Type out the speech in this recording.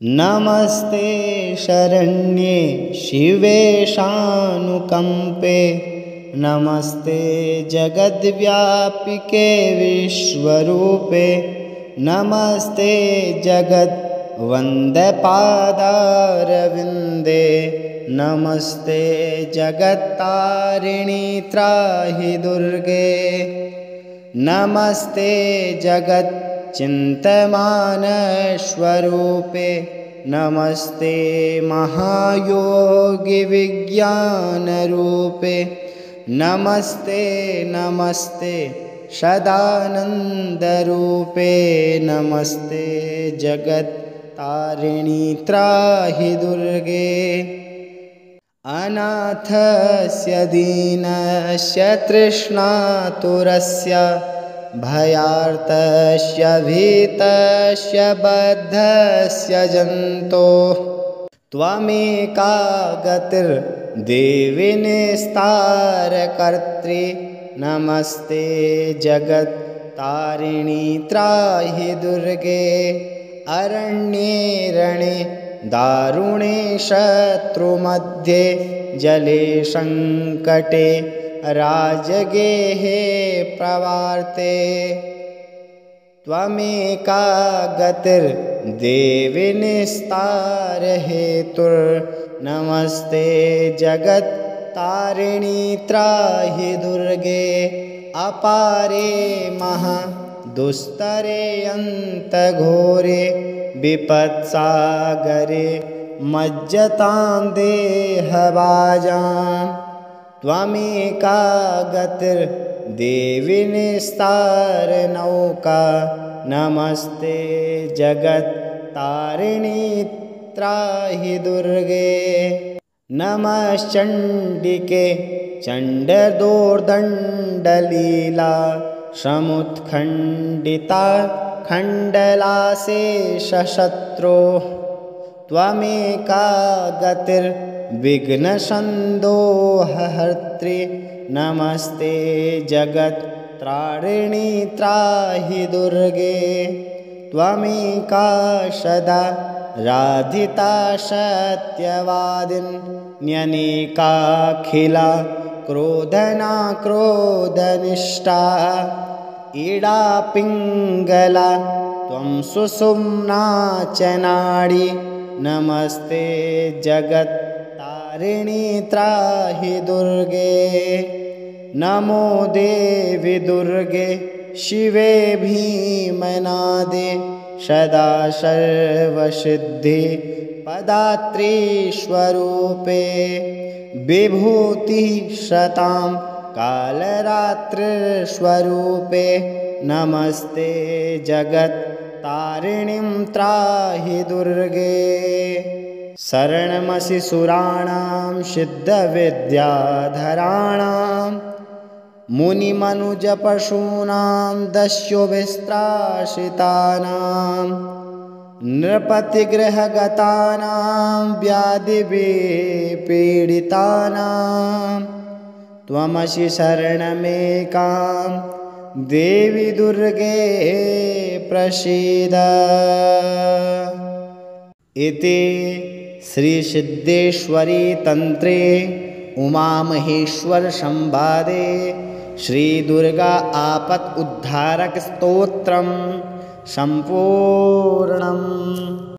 नमस्ते शरण्ये शिवे शानुकंपे। नमस्ते जगद्व्यापिके विश्वरूपे। नमस्ते जगद्वन्द्यपादारविन्दे। नमस्ते जगत्तारिणी त्राहि दुर्गे। नमस्ते जगच्चिन्तमानस्वरूपे। नमस्ते महायोगिविज्ञानरूपे। नमस्ते नमस्ते सदानन्दरूपे। नमस्ते जगत्तारिणी त्राहि दुर्गे। अनाथस्य दीनस्य तृष्णातुरस्य भयार्तस्य भीतस्य बद्धस्य जन्तोः त्वमेका गतिर्देवि निस्तारकर्त्री। नमस्ते जगत्तारिणी त्राहि दुर्गे। अरण्ये रणे दारुणे शत्रुमध्ये जले संकटे राजगेहे प्रवार्ते त्वमेका गतिर्देवि निस्तारहेतुर्नमस्ते जगत्तारिणी त्राहि दुर्गे। अपारे महादुस्तरे अन्तघोरे विपत्सागरे मज्जतां देहभाजां त्वमेका गतिर्देवि निस्तारनौका। नमस्ते जगत्तारिणी त्राहि दुर्गे। नमश्चण्डिके चण्डदोर्दण्डलीला समुत्खण्डिता खण्डलाशेषशत्रोः त्वमेका गतिर्विघ्नसन्दोहहर्त्री। नमस्ते जगत्तारिणी त्राहि दुर्गे। त्वमेका सदा राधिता सत्यवादिन्यनेकाखिला क्रोधना क्रोधनिष्ठा। इडा पिङ्गला त्वं सुषुम्ना च नाडी। नमस्ते जगत्तारिणी त्राहि दुर्गे। नमो देवि दुर्गे शिवे भीमनादे सदा सर्वसिद्धि पदात्री स्वरूपे। विभूति शतां कालरात्रिस्वरूपे। नमस्ते जगत्तारिणीं त्राहि दुर्गे। शरणमसि सुराणां सिद्धविद्याधराणां मुनिमनुजपशूनां दस्युभिस्त्रासितानां नृपतिगृहगतानां व्याधिविपीडितानां त्वमसि शरणमेकां देवि दुर्गे प्रसीद। इति श्रीसिद्धेश्वरी तंत्रे उमामहेश्वर संवादे श्रीदुर्गा आपत् उद्धारक स्तोत्रम संपूर्णम्।